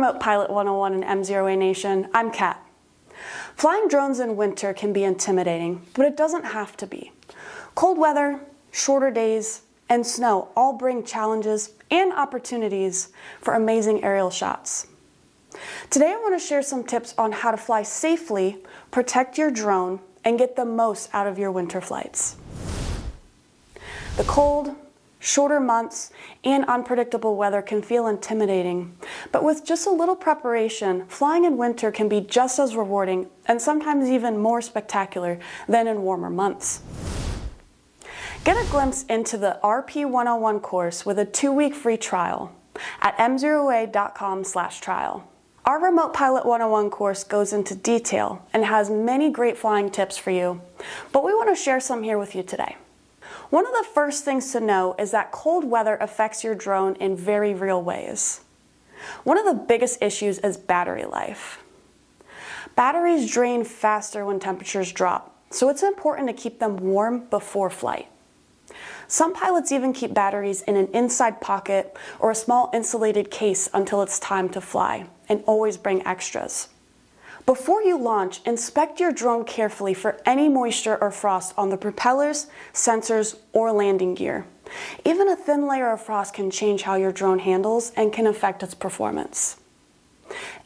Remote Pilot 101 in M0A Nation. I'm Kat. Flying drones in winter can be intimidating, but it doesn't have to be. Cold weather, shorter days, and snow all bring challenges and opportunities for amazing aerial shots. Today I want to share some tips on how to fly safely, protect your drone, and get the most out of your winter flights. The cold, shorter months, and unpredictable weather can feel intimidating, but with just a little preparation, flying in winter can be just as rewarding and sometimes even more spectacular than in warmer months. Get a glimpse into the RP 101 course with a 2-week free trial at m0a.com/trial. Our Remote Pilot 101 course goes into detail and has many great flying tips for you, but we want to share some here with you today. One of the first things to know is that cold weather affects your drone in very real ways. One of the biggest issues is battery life. Batteries drain faster when temperatures drop, so it's important to keep them warm before flight. Some pilots even keep batteries in an inside pocket or a small insulated case until it's time to fly, and always bring extras. Before you launch, inspect your drone carefully for any moisture or frost on the propellers, sensors, or landing gear. Even a thin layer of frost can change how your drone handles and can affect its performance.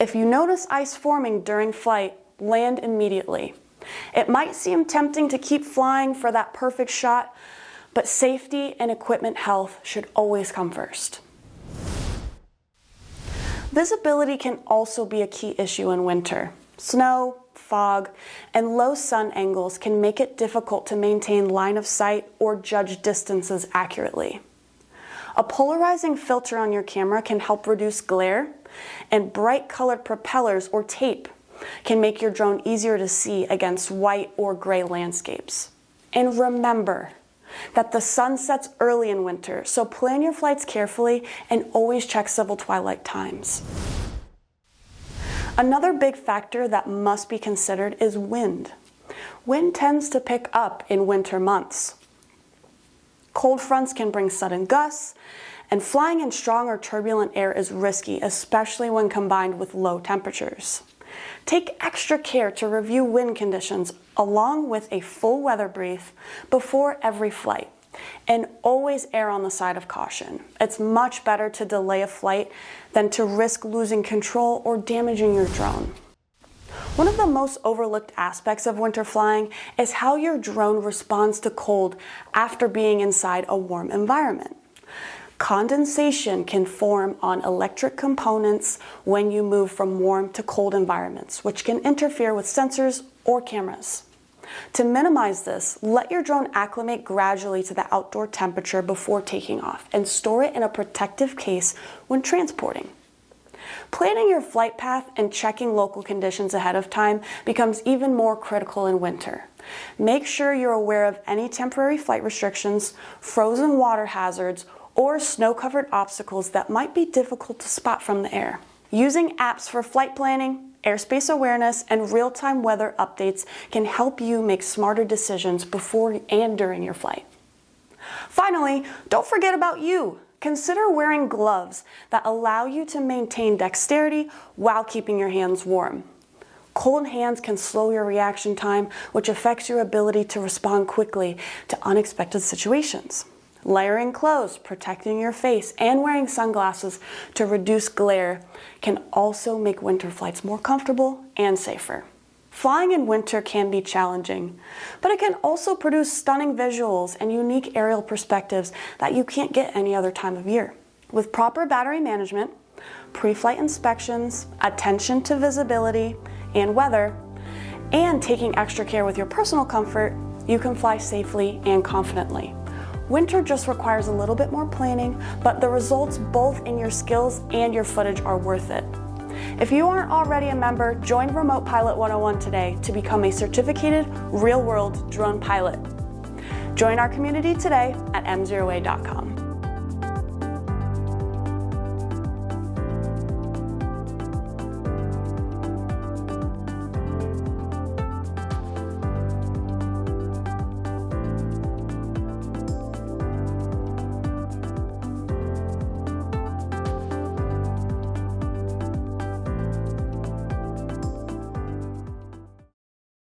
If you notice ice forming during flight, land immediately. It might seem tempting to keep flying for that perfect shot, but safety and equipment health should always come first. Visibility can also be a key issue in winter. Snow, fog, and low sun angles can make it difficult to maintain line of sight or judge distances accurately. A polarizing filter on your camera can help reduce glare, and bright colored propellers or tape can make your drone easier to see against white or gray landscapes. And remember that the sun sets early in winter, so plan your flights carefully and always check civil twilight times. Another big factor that must be considered is wind. Wind tends to pick up in winter months. Cold fronts can bring sudden gusts, and flying in strong or turbulent air is risky, especially when combined with low temperatures. Take extra care to review wind conditions along with a full weather brief before every flight, and always err on the side of caution. It's much better to delay a flight than to risk losing control or damaging your drone. One of the most overlooked aspects of winter flying is how your drone responds to cold after being inside a warm environment. Condensation can form on electric components when you move from warm to cold environments, which can interfere with sensors or cameras. To minimize this, let your drone acclimate gradually to the outdoor temperature before taking off and store it in a protective case when transporting. Planning your flight path and checking local conditions ahead of time becomes even more critical in winter. Make sure you're aware of any temporary flight restrictions, frozen water hazards, or snow-covered obstacles that might be difficult to spot from the air. Using apps for flight planning, airspace awareness, and real-time weather updates can help you make smarter decisions before and during your flight. Finally, don't forget about you. Consider wearing gloves that allow you to maintain dexterity while keeping your hands warm. Cold hands can slow your reaction time, which affects your ability to respond quickly to unexpected situations. Layering clothes, protecting your face, and wearing sunglasses to reduce glare can also make winter flights more comfortable and safer. Flying in winter can be challenging, but it can also produce stunning visuals and unique aerial perspectives that you can't get any other time of year. With proper battery management, pre-flight inspections, attention to visibility and weather, and taking extra care with your personal comfort, you can fly safely and confidently. Winter just requires a little bit more planning, but the results both in your skills and your footage are worth it. If you aren't already a member, join Remote Pilot 101 today to become a certificated real-world drone pilot. Join our community today at m0a.com.